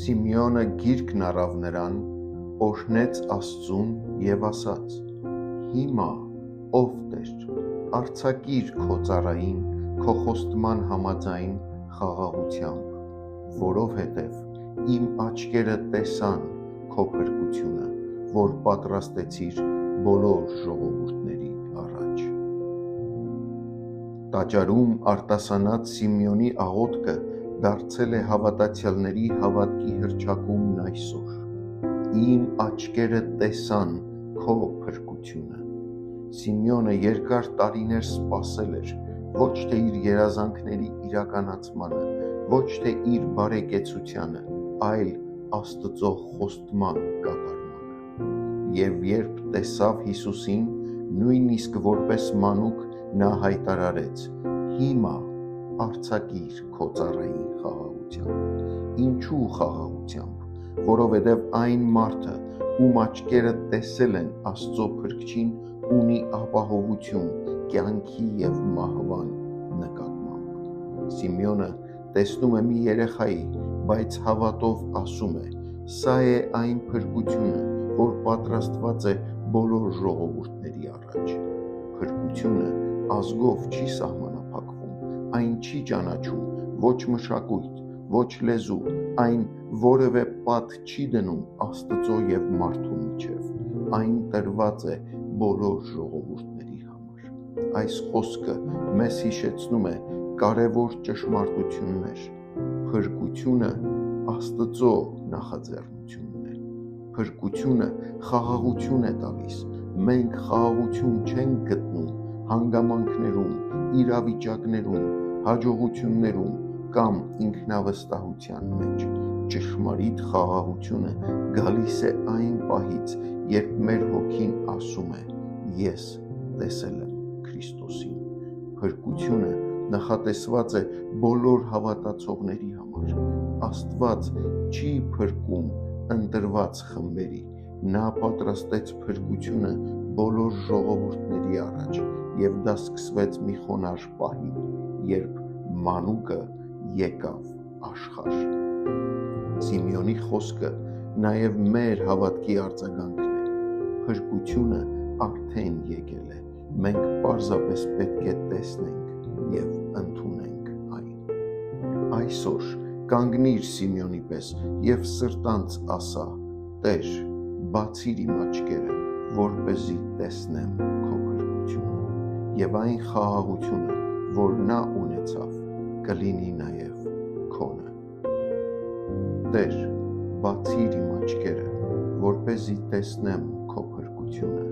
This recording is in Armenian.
Սիմեոնը գիրկն առավ նրան, օրհնեց Աստծուն և ասաց. «Հիմա, ով Տեր, արձակիր քո ծառային քո խոստման համաձայն խաղաղությամբ, որովհետև իմ աչքերը տեսան քո փրկությունը, որ պատրաստեցիր բոլոր ժողովուրդների առաջ»։ Տաճարում արտասանած Սիմեոնի աղոթքը դարձել է հավատացյալների հավատքի հռչակումն այսօր։ Իմ աչքերը տեսան քո փրկությունը։ Սիմեոնը երկար տարիներ սպասել էր ոչ թե իր երազանքների իրականացմանը, ոչ թե իր բարեկեցությանը, այլ Աստծո խոստման կատարմանը։ Եվ երբ տեսավ Հիսուսին, նույնիսկ որպես մանուկ նա հայտարարեց. «Հիմա արձակիր քո ծառային խաղաղությամբ»։ Ինչու խաղաղությամբ? Որովհետև այն մարդը, ում աչքերը տեսել են Աստծո փրկչին, ունի ապահովություն կյանքի և մահվան նկատմամբ։ Սիմեոնը տեսնում է մի երեխայի, բայց հավատով ասում է. «Սա է այն փրկությունը, որ պատրաստված է բոլոր ժողովուրդների առաջ»։ Փրկությունը ազգով չի սահմանափակվում, այն չի ճանաչում ոչ մշակույթ, ոչ լեզու, այն որևէ պատ չի դնում Աստծո և մարդու միջև։ Այն տրված է բոլոր ժողովուրդների համար։ Այս խոսքը մեզ հիշեցնում է կարևոր ճշմարտություններ։ Փրկությունը Աստծո նախաձեռնությունն է։ Փրկությունը խաղաղություն է տալիս։ Մենք խաղաղություն չենք գտնում հանգամանքներում, իրավիճակներում, հաջողություններում կամ ինքնավստահության մեջ։ Ճշմարիտ խաղաղությունը գալիս է այն պահից, երբ մեր հոգին ասում է. «Ես տեսել եմ Քրիստոսին»։ Փրկությունը նախատեսված է բոլոր հավատացողների համար։ Աստված չի փրկում ընտրված խմբերի։ Նա պատրաստեց փրկությունը բոլոր ժողովուրդների առաջ, և դա սկսվեց մի խոնարհ պահի, երբ մանուկը եկավ աշխարհ։ Սիմեոնի խոսքը նաև մեր հավատքի արձագանքն է։ Փրկությունը արդեն եկել է։ Մենք պարզապես պետք է տեսնենք և ընդունենք այն։ Այսօր կանգնիր Սիմեոնի պես և սրտանց ասա. «Տեր, բացիր իմ աչքերը, որպեսզի տեսնեմ քո փրկությունը»։ Եվ այն խաղաղությունը, որ նա ունեցավ, կլինի նաև քոնը։ Տեր, բացիր իմ աչքերը, որպեսզի տեսնեմ քո փրկությունը,